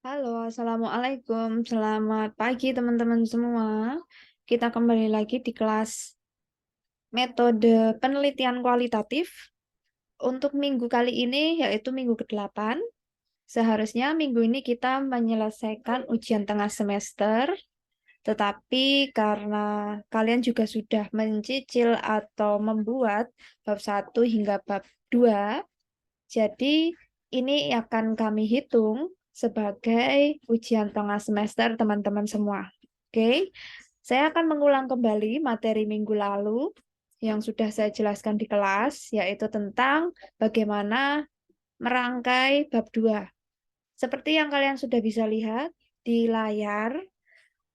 Halo, Assalamualaikum. Selamat pagi teman-teman semua. Kita kembali lagi di kelas metode penelitian kualitatif. Untuk minggu kali ini, yaitu minggu ke-8. Seharusnya minggu ini kita menyelesaikan ujian tengah semester. Tetapi karena kalian juga sudah mencicil atau membuat bab 1 hingga bab 2, jadi ini akan kami hitung sebagai ujian tengah semester teman-teman semua. Oke, saya akan mengulang kembali materi minggu lalu yang sudah saya jelaskan di kelas, yaitu tentang bagaimana merangkai bab 2. Seperti yang kalian sudah bisa lihat di layar,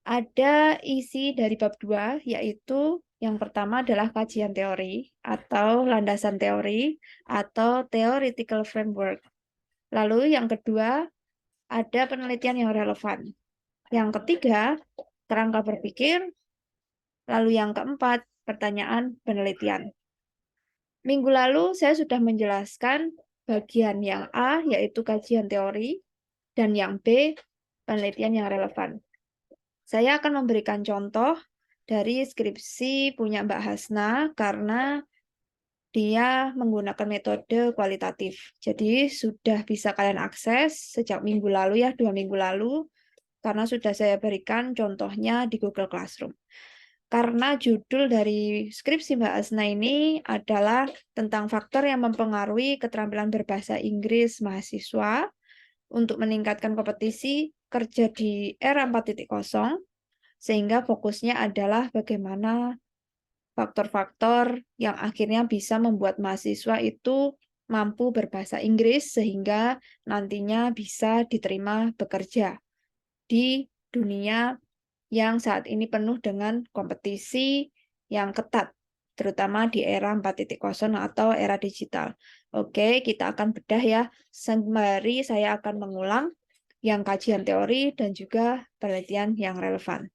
ada isi dari bab 2, yaitu yang pertama adalah kajian teori atau landasan teori atau theoretical framework. Lalu yang kedua, ada penelitian yang relevan. Yang ketiga, kerangka berpikir. Lalu yang keempat, pertanyaan penelitian. Minggu lalu saya sudah menjelaskan bagian yang A, yaitu kajian teori, dan yang B, penelitian yang relevan. Saya akan memberikan contoh dari skripsi punya Mbak Hasna karena dia menggunakan metode kualitatif. Jadi sudah bisa kalian akses sejak minggu lalu ya, 2 minggu lalu, karena sudah saya berikan contohnya di Google Classroom. Karena judul dari skripsi Mbak Asna ini adalah tentang faktor yang mempengaruhi keterampilan berbahasa Inggris mahasiswa untuk meningkatkan kompetisi kerja di era 4.0, sehingga fokusnya adalah bagaimana faktor-faktor yang akhirnya bisa membuat mahasiswa itu mampu berbahasa Inggris sehingga nantinya bisa diterima bekerja di dunia yang saat ini penuh dengan kompetisi yang ketat, terutama di era 4.0 atau era digital. Oke, kita akan bedah ya. Sembari saya akan mengulang yang kajian teori dan juga penelitian yang relevan.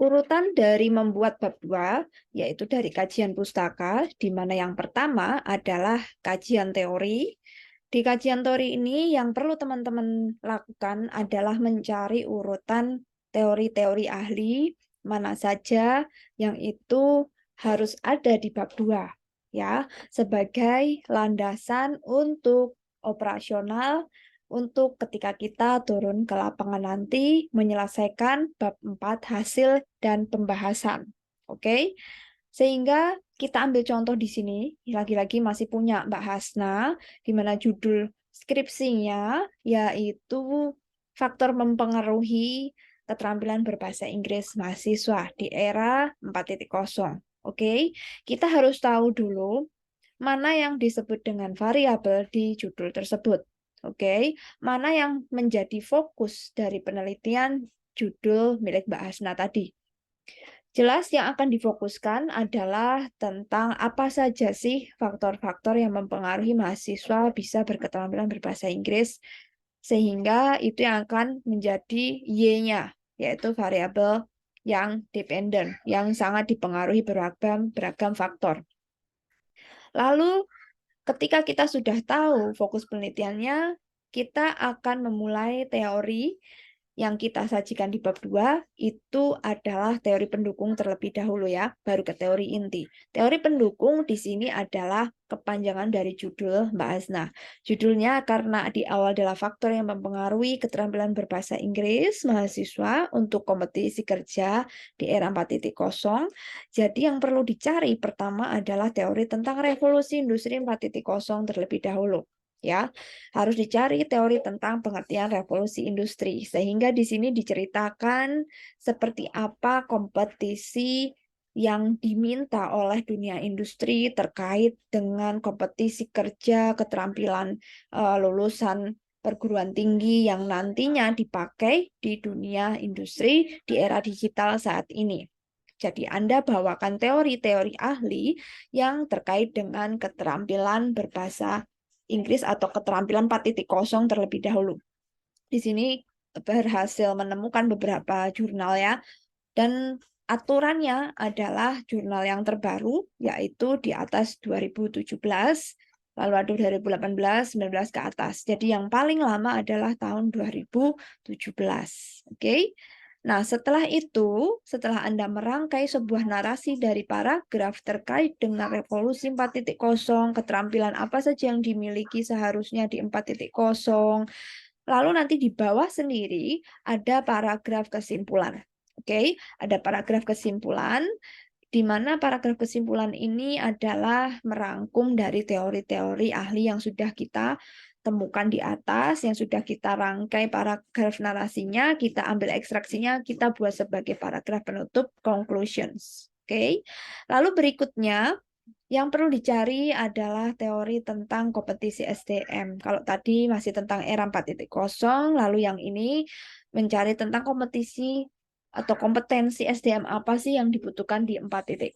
Urutan dari membuat bab 2, yaitu dari kajian pustaka, di mana yang pertama adalah kajian teori. Di kajian teori ini yang perlu teman-teman lakukan adalah mencari urutan teori-teori ahli, mana saja yang itu harus ada di bab 2, ya, sebagai landasan untuk operasional untuk ketika kita turun ke lapangan nanti menyelesaikan bab 4 hasil dan pembahasan. Oke? Sehingga kita ambil contoh di sini, lagi-lagi masih punya Mbak Hasna, di mana judul skripsinya yaitu faktor mempengaruhi keterampilan berbahasa Inggris mahasiswa di era 4.0. Oke? Kita harus tahu dulu mana yang disebut dengan variabel di judul tersebut. Oke, mana yang menjadi fokus dari penelitian judul milik Mbak Hasna tadi. Jelas yang akan difokuskan adalah tentang apa saja sih faktor-faktor yang mempengaruhi mahasiswa bisa berketerampilan berbahasa Inggris, sehingga itu yang akan menjadi Y-nya, yaitu variabel yang dependen, yang sangat dipengaruhi beragam faktor. Lalu ketika kita sudah tahu fokus penelitiannya, kita akan memulai teori yang kita sajikan di bab 2 itu adalah teori pendukung terlebih dahulu ya, baru ke teori inti. Teori pendukung di sini adalah kepanjangan dari judul Mbak Hasna. Judulnya karena di awal adalah faktor yang mempengaruhi keterampilan berbahasa Inggris mahasiswa untuk kompetisi kerja di era 4.0. Jadi yang perlu dicari pertama adalah teori tentang revolusi industri 4.0 terlebih dahulu. Ya, harus dicari teori tentang pengertian revolusi industri, sehingga di sini diceritakan seperti apa kompetisi yang diminta oleh dunia industri terkait dengan kompetisi kerja, keterampilan lulusan perguruan tinggi yang nantinya dipakai di dunia industri di era digital saat ini. Jadi Anda bawakan teori-teori ahli yang terkait dengan keterampilan berbahasa Inggris atau keterampilan 4.0 terlebih dahulu. Di sini berhasil menemukan beberapa jurnal ya, dan aturannya adalah jurnal yang terbaru, yaitu di atas 2017, lalu ada 2018, 19 ke atas. Jadi yang paling lama adalah tahun 2017. Oke. Nah, setelah itu, setelah Anda merangkai sebuah narasi dari paragraf terkait dengan revolusi 4.0, keterampilan apa saja yang dimiliki seharusnya di 4.0, lalu nanti di bawah sendiri ada paragraf kesimpulan. Oke, ada paragraf kesimpulan, di mana paragraf kesimpulan ini adalah merangkum dari teori-teori ahli yang sudah kita temukan di atas, yang sudah kita rangkai paragraf narasinya, kita ambil ekstraksinya, kita buat sebagai paragraf penutup conclusions. Oke. Lalu berikutnya yang perlu dicari adalah teori tentang kompetisi SDM. Kalau tadi masih tentang era 4.0, lalu yang ini mencari tentang kompetisi atau kompetensi SDM apa sih yang dibutuhkan di 4.0.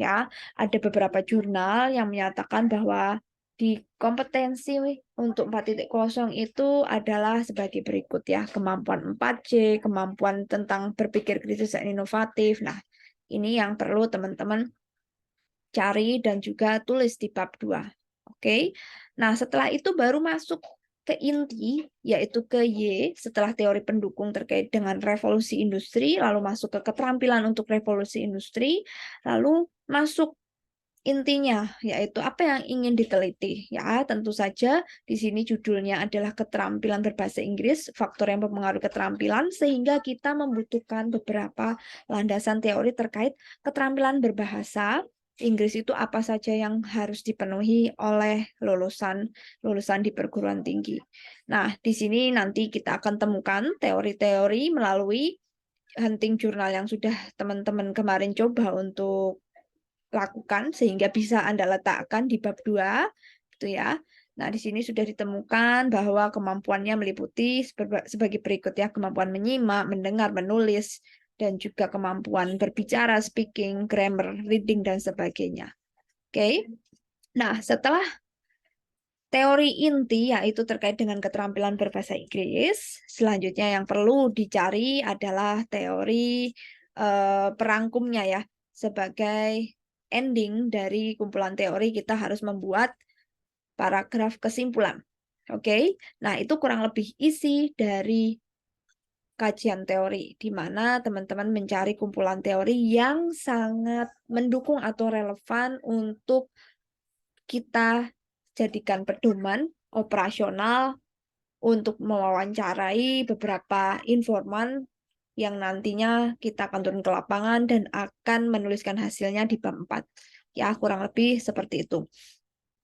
Ya, ada beberapa jurnal yang menyatakan bahwa di kompetensi untuk 4.0 itu adalah sebagai berikut ya, kemampuan 4C, kemampuan tentang berpikir kritis dan inovatif. Nah, ini yang perlu teman-teman cari dan juga tulis di bab 2. Oke. Nah, setelah itu baru masuk ke inti, yaitu ke Y, setelah teori pendukung terkait dengan revolusi industri, lalu masuk ke keterampilan untuk revolusi industri, lalu masuk intinya, yaitu apa yang ingin diteliti. Ya, tentu saja di sini judulnya adalah keterampilan berbahasa Inggris, faktor yang mempengaruhi keterampilan, sehingga kita membutuhkan beberapa landasan teori terkait keterampilan berbahasa Inggris itu apa saja yang harus dipenuhi oleh lulusan di perguruan tinggi. Nah, di sini nanti kita akan temukan teori-teori melalui hunting jurnal yang sudah teman-teman kemarin coba untuk lakukan sehingga bisa Anda letakkan di bab 2 gitu ya. Nah, di sini sudah ditemukan bahwa kemampuannya meliputi sebagai berikut ya, kemampuan menyimak, mendengar, menulis, dan juga kemampuan berbicara, speaking, grammar, reading, dan sebagainya. Oke. Nah, setelah teori inti yaitu terkait dengan keterampilan berbahasa Inggris, selanjutnya yang perlu dicari adalah teori perangkumnya ya. Sebagai ending dari kumpulan teori, kita harus membuat paragraf kesimpulan. Oke. Nah, itu kurang lebih isi dari kajian teori, di mana teman-teman mencari kumpulan teori yang sangat mendukung atau relevan untuk kita jadikan pedoman operasional untuk mewawancarai beberapa informan yang nantinya kita akan turun ke lapangan dan akan menuliskan hasilnya di bab 4. Ya, kurang lebih seperti itu.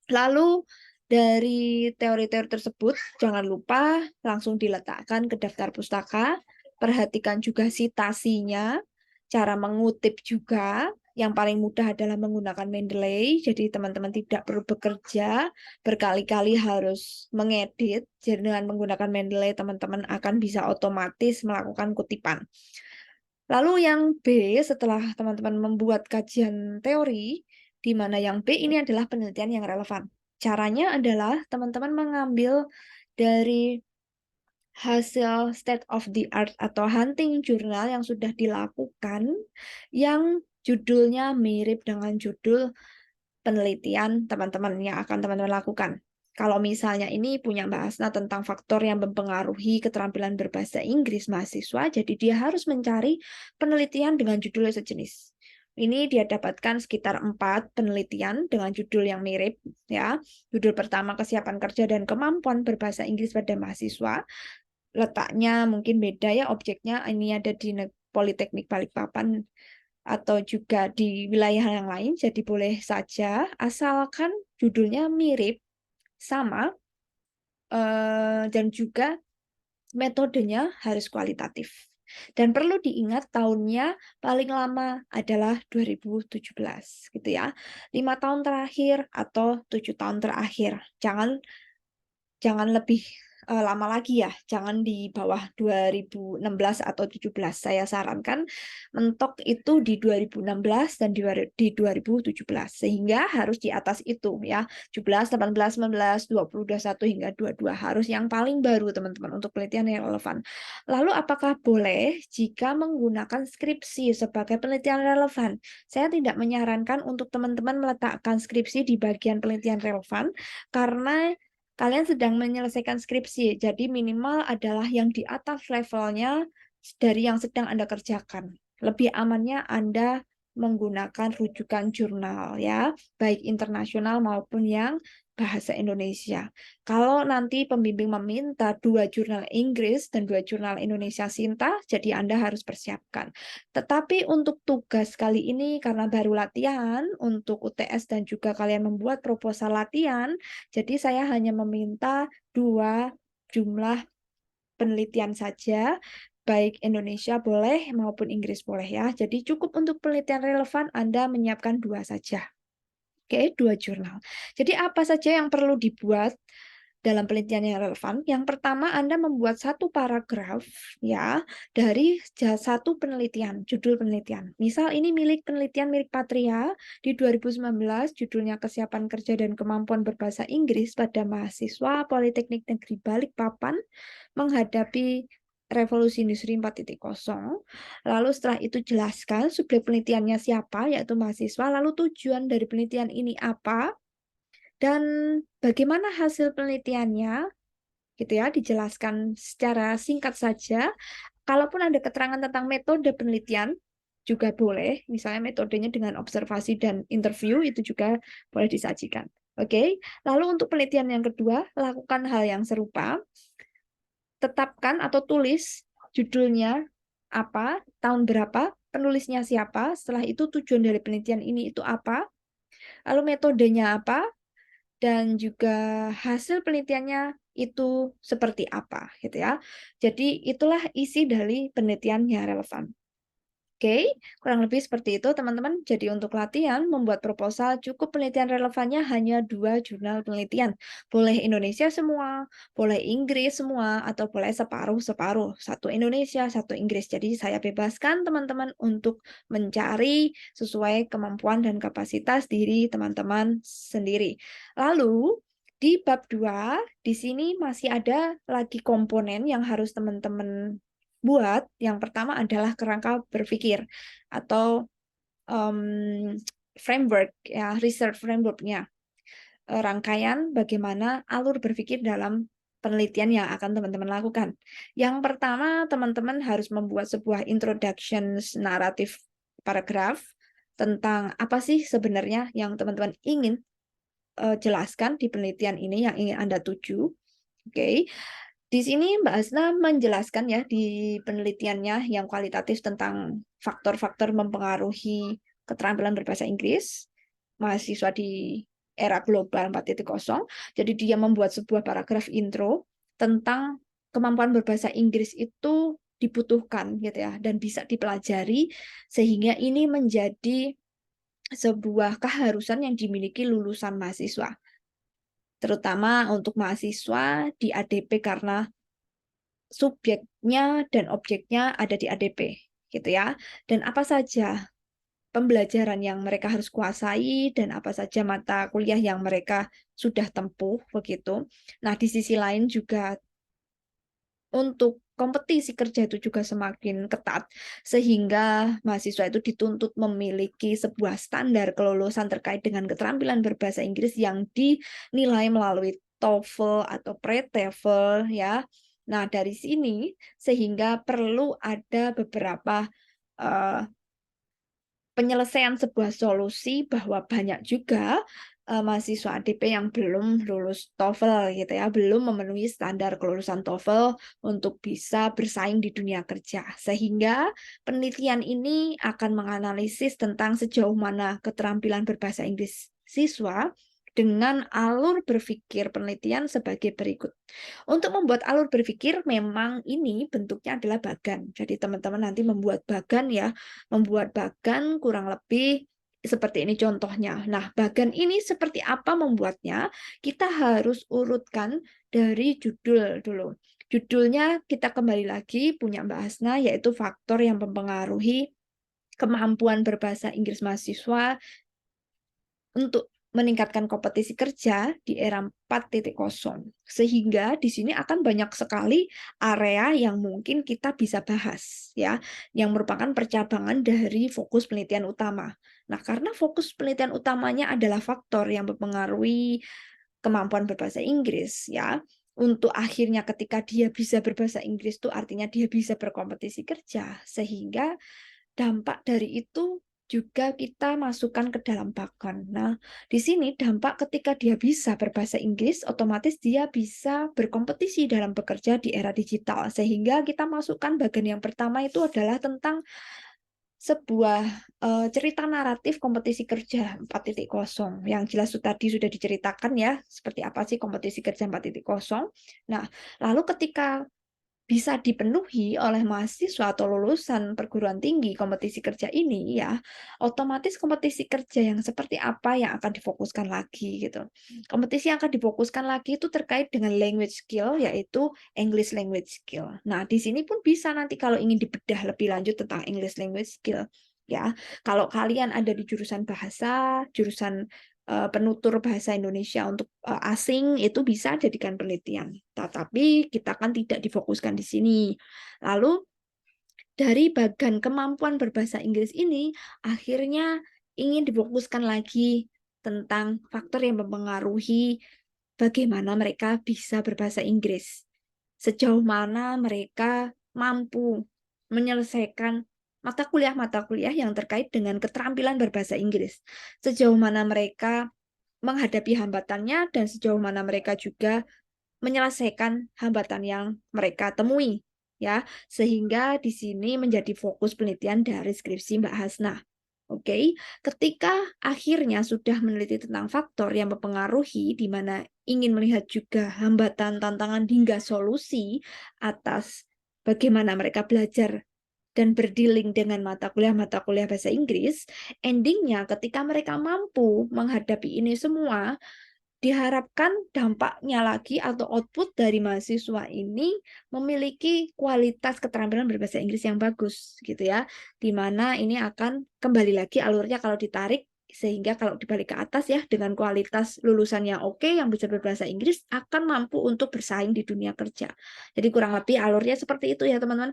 Lalu dari teori-teori tersebut, jangan lupa langsung diletakkan ke daftar pustaka. Perhatikan juga citasinya, cara mengutip juga. Yang paling mudah adalah menggunakan Mendeley, jadi teman-teman tidak perlu bekerja berkali-kali harus mengedit. Jadi dengan menggunakan Mendeley, teman-teman akan bisa otomatis melakukan kutipan. Lalu yang B, setelah teman-teman membuat kajian teori, di mana yang B ini adalah penelitian yang relevan. Caranya adalah teman-teman mengambil dari hasil state of the art atau hunting jurnal yang sudah dilakukan, yang judulnya mirip dengan judul penelitian teman-teman yang akan teman-teman lakukan. Kalau misalnya ini punya Mbak Asna tentang faktor yang mempengaruhi keterampilan berbahasa Inggris mahasiswa, jadi dia harus mencari penelitian dengan judul sejenis. Ini dia dapatkan sekitar 4 penelitian dengan judul yang mirip. Ya, judul pertama kesiapan kerja dan kemampuan berbahasa Inggris pada mahasiswa. Letaknya mungkin beda ya, objeknya ini ada di Politeknik Balikpapan atau juga di wilayah yang lain, jadi boleh saja asalkan judulnya mirip, sama, dan juga metodenya harus kualitatif. Dan perlu diingat tahunnya paling lama adalah 2017, gitu ya. 5 tahun terakhir atau 7 tahun terakhir. Jangan lebih lama lagi ya, jangan di bawah 2016 atau 17. Saya sarankan mentok itu di 2016 dan di 2017. Sehingga harus di atas itu ya. 17, 18, 19, 20, 21 hingga 22 harus yang paling baru teman-teman untuk penelitian yang relevan. Lalu apakah boleh jika menggunakan skripsi sebagai penelitian relevan? Saya tidak menyarankan untuk teman-teman meletakkan skripsi di bagian penelitian relevan karena kalian sedang menyelesaikan skripsi, jadi minimal adalah yang di atas levelnya dari yang sedang Anda kerjakan. Lebih amannya Anda menggunakan rujukan jurnal ya, baik internasional maupun yang bahasa Indonesia. Kalau nanti pembimbing meminta 2 jurnal Inggris dan 2 jurnal Indonesia Sinta, jadi Anda harus persiapkan. Tetapi untuk tugas kali ini karena baru latihan untuk UTS dan juga kalian membuat proposal latihan, jadi saya hanya meminta 2 jumlah penelitian saja, baik Indonesia boleh maupun Inggris boleh ya. Jadi cukup untuk penelitian relevan Anda menyiapkan 2 saja. Oke, 2 jurnal. Jadi apa saja yang perlu dibuat dalam penelitian yang relevan? Yang pertama, Anda membuat satu paragraf ya dari satu penelitian, judul penelitian. Misal ini penelitian milik Patria di 2019, judulnya Kesiapan Kerja dan Kemampuan Berbahasa Inggris pada Mahasiswa Politeknik Negeri Balikpapan menghadapi Revolusi Industri 4.0. Lalu setelah itu jelaskan subjek penelitiannya siapa, yaitu mahasiswa, lalu tujuan dari penelitian ini apa, dan bagaimana hasil penelitiannya, gitu ya, dijelaskan secara singkat saja. Kalaupun ada keterangan tentang metode penelitian, juga boleh, misalnya metodenya dengan observasi dan interview, itu juga boleh disajikan. Oke, lalu untuk penelitian yang kedua, lakukan hal yang serupa, tetapkan atau tulis judulnya apa, tahun berapa, penulisnya siapa, setelah itu tujuan dari penelitian ini itu apa, lalu metodenya apa, dan juga hasil penelitiannya itu seperti apa, gitu ya. Jadi itulah isi dari penelitiannya relevan. Oke, kurang lebih seperti itu teman-teman. Jadi untuk latihan, membuat proposal cukup penelitian relevannya hanya 2 jurnal penelitian. Boleh Indonesia semua, boleh Inggris semua, atau boleh separuh-separuh. Satu Indonesia, satu Inggris. Jadi saya bebaskan teman-teman untuk mencari sesuai kemampuan dan kapasitas diri teman-teman sendiri. Lalu, di bab 2, di sini masih ada lagi komponen yang harus teman-teman buat. Yang pertama adalah kerangka berpikir atau framework ya, research framework-nya. Rangkaian bagaimana alur berpikir dalam penelitian yang akan teman-teman lakukan. Yang pertama, teman-teman harus membuat sebuah introduction naratif paragraf tentang apa sih sebenarnya yang teman-teman ingin jelaskan di penelitian ini yang ingin Anda tuju. Oke. Di sini Mbak Asna menjelaskan ya di penelitiannya yang kualitatif tentang faktor-faktor mempengaruhi keterampilan berbahasa Inggris mahasiswa di era global 4.0. Jadi dia membuat sebuah paragraf intro tentang kemampuan berbahasa Inggris itu dibutuhkan gitu ya dan bisa dipelajari sehingga ini menjadi sebuah keharusan yang dimiliki lulusan mahasiswa. Terutama untuk mahasiswa di ADP karena subjeknya dan objeknya ada di ADP, gitu ya. Dan apa saja pembelajaran yang mereka harus kuasai dan apa saja mata kuliah yang mereka sudah tempuh, begitu. Nah, di sisi lain juga untuk kompetisi kerja itu juga semakin ketat, sehingga mahasiswa itu dituntut memiliki sebuah standar kelulusan terkait dengan keterampilan berbahasa Inggris yang dinilai melalui TOEFL atau pre-TOEFL ya. Nah, dari sini sehingga perlu ada beberapa penyelesaian sebuah solusi bahwa banyak juga mahasiswa ADP yang belum lulus TOEFL gitu ya, belum memenuhi standar kelulusan TOEFL untuk bisa bersaing di dunia kerja. Sehingga penelitian ini akan menganalisis tentang sejauh mana keterampilan berbahasa Inggris siswa dengan alur berpikir penelitian sebagai berikut. Untuk membuat alur berpikir memang ini bentuknya adalah bagan. Jadi teman-teman nanti membuat bagan ya, membuat bagan kurang lebih Seperti ini contohnya. Nah, bagan ini seperti apa membuatnya? Kita harus urutkan dari judul dulu. Judulnya kita kembali lagi punya Mbak Hasna, yaitu faktor yang mempengaruhi kemampuan berbahasa Inggris mahasiswa untuk meningkatkan kompetisi kerja di era 4.0. Sehingga di sini akan banyak sekali area yang mungkin kita bisa bahas ya, yang merupakan percabangan dari fokus penelitian utama. Nah, karena fokus penelitian utamanya adalah faktor yang mempengaruhi kemampuan berbahasa Inggris ya. Untuk akhirnya ketika dia bisa berbahasa Inggris itu artinya dia bisa berkompetisi kerja, sehingga dampak dari itu juga kita masukkan ke dalam bagan. Nah, di sini dampak ketika dia bisa berbahasa Inggris, otomatis dia bisa berkompetisi dalam bekerja di era digital. Sehingga kita masukkan bagian yang pertama itu adalah tentang sebuah cerita naratif kompetisi kerja 4.0 yang jelas tadi sudah diceritakan ya, seperti apa sih kompetisi kerja 4.0. Nah, lalu ketika bisa dipenuhi oleh mahasiswa atau lulusan perguruan tinggi kompetisi kerja ini ya, otomatis kompetisi kerja yang seperti apa yang akan difokuskan lagi gitu. Kompetisi yang akan difokuskan lagi itu terkait dengan language skill, yaitu English language skill. Nah, di sini pun bisa nanti kalau ingin dibedah lebih lanjut tentang English language skill ya. Kalau kalian ada di jurusan bahasa, jurusan penutur bahasa Indonesia untuk asing itu bisa jadikan penelitian. Tetapi kita kan tidak difokuskan di sini. Lalu dari bagian kemampuan berbahasa Inggris ini akhirnya ingin difokuskan lagi tentang faktor yang mempengaruhi bagaimana mereka bisa berbahasa Inggris. Sejauh mana mereka mampu menyelesaikan mata kuliah yang terkait dengan keterampilan berbahasa Inggris. Sejauh mana mereka menghadapi hambatannya dan sejauh mana mereka juga menyelesaikan hambatan yang mereka temui ya, sehingga di sini menjadi fokus penelitian dari skripsi Mbak Hasna. Oke, ketika akhirnya sudah meneliti tentang faktor yang mempengaruhi, di mana ingin melihat juga hambatan, tantangan, hingga solusi atas bagaimana mereka belajar dan berdealing dengan mata kuliah bahasa Inggris, endingnya ketika mereka mampu menghadapi ini semua, diharapkan dampaknya lagi atau output dari mahasiswa ini memiliki kualitas keterampilan berbahasa Inggris yang bagus gitu ya. Di mana ini akan kembali lagi alurnya kalau ditarik sehingga kalau dibalik ke atas ya dengan kualitas lulusan yang oke yang bisa berbahasa Inggris akan mampu untuk bersaing di dunia kerja. Jadi kurang lebih alurnya seperti itu ya teman-teman.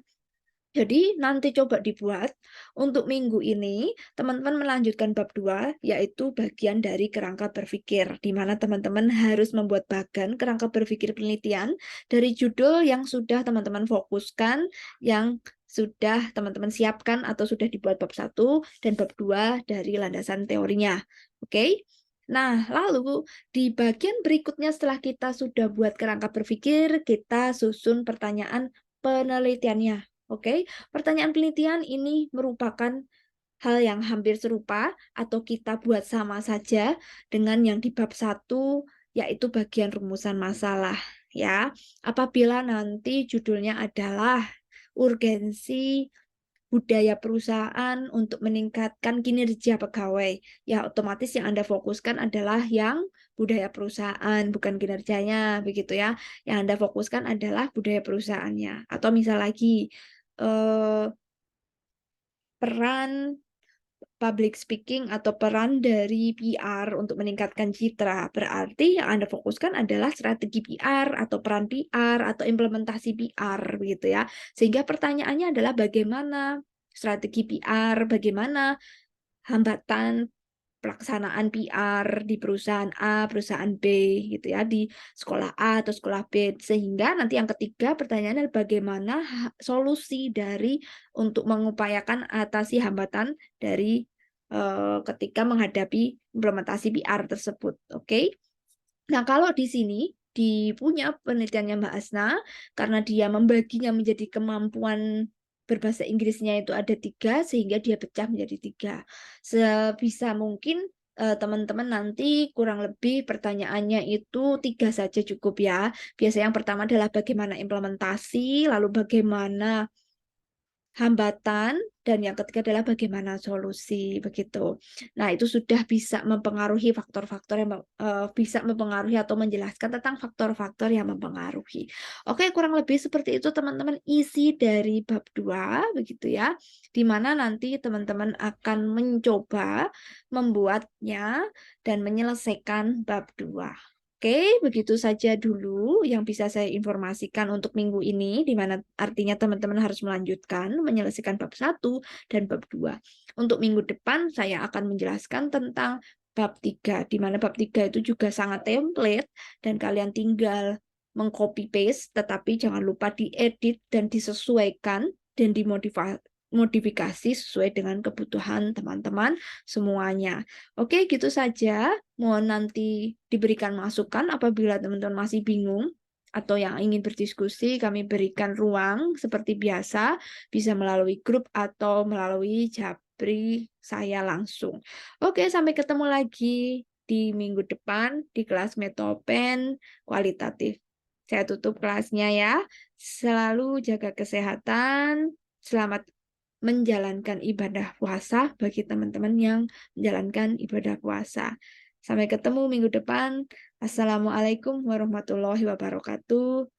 Jadi nanti coba dibuat untuk minggu ini teman-teman melanjutkan bab 2 yaitu bagian dari kerangka berpikir di mana teman-teman harus membuat bagan kerangka berpikir penelitian dari judul yang sudah teman-teman fokuskan yang sudah teman-teman siapkan atau sudah dibuat bab 1 dan bab 2 dari landasan teorinya. Oke? Nah, lalu di bagian berikutnya setelah kita sudah buat kerangka berpikir, kita susun pertanyaan penelitiannya. Oke, pertanyaan penelitian ini merupakan hal yang hampir serupa atau kita buat sama saja dengan yang di bab 1 yaitu bagian rumusan masalah ya. Apabila nanti judulnya adalah urgensi budaya perusahaan untuk meningkatkan kinerja pegawai, ya otomatis yang Anda fokuskan adalah yang budaya perusahaan, bukan kinerjanya, begitu ya. Yang Anda fokuskan adalah budaya perusahaannya. Atau misal lagi, peran public speaking atau peran dari PR untuk meningkatkan citra. Berarti yang Anda fokuskan adalah strategi PR atau peran PR atau implementasi PR begitu ya. Sehingga pertanyaannya adalah bagaimana strategi PR, bagaimana hambatan pelaksanaan PR di perusahaan A, perusahaan B gitu ya, di sekolah A atau sekolah B. Sehingga nanti yang ketiga pertanyaannya adalah bagaimana solusi dari untuk mengupayakan atasi hambatan dari ketika menghadapi implementasi PR tersebut. Oke. Nah, kalau di sini di punya penelitiannya Mbak Asna, karena dia membaginya menjadi kemampuan berbahasa Inggrisnya itu ada 3, sehingga dia pecah menjadi 3. Sebisa mungkin teman-teman nanti kurang lebih pertanyaannya itu 3 saja cukup ya. Biasanya yang pertama adalah bagaimana implementasi, lalu bagaimana hambatan, dan yang ketiga adalah bagaimana solusi begitu. Nah, itu sudah bisa mempengaruhi faktor-faktor yang bisa mempengaruhi atau menjelaskan tentang faktor-faktor yang mempengaruhi. Oke, kurang lebih seperti itu teman-teman isi dari bab 2 begitu ya. Di mana nanti teman-teman akan mencoba membuatnya dan menyelesaikan bab 2. Oke, begitu saja dulu yang bisa saya informasikan untuk minggu ini, di mana artinya teman-teman harus melanjutkan, menyelesaikan bab 1 dan bab 2. Untuk minggu depan, saya akan menjelaskan tentang bab 3, di mana bab 3 itu juga sangat template, dan kalian tinggal meng-copy paste, tetapi jangan lupa diedit dan disesuaikan, dan dimodifikasi sesuai dengan kebutuhan teman-teman semuanya. Oke, gitu saja. Mohon nanti diberikan masukan apabila teman-teman masih bingung atau yang ingin berdiskusi, kami berikan ruang seperti biasa, bisa melalui grup atau melalui Japri saya langsung. Oke, sampai ketemu lagi di minggu depan di kelas Metopen kualitatif. Saya tutup kelasnya ya. Selalu jaga kesehatan. Selamat menjalankan ibadah puasa bagi teman-teman yang menjalankan ibadah puasa. Sampai ketemu minggu depan. Assalamualaikum warahmatullahi wabarakatuh.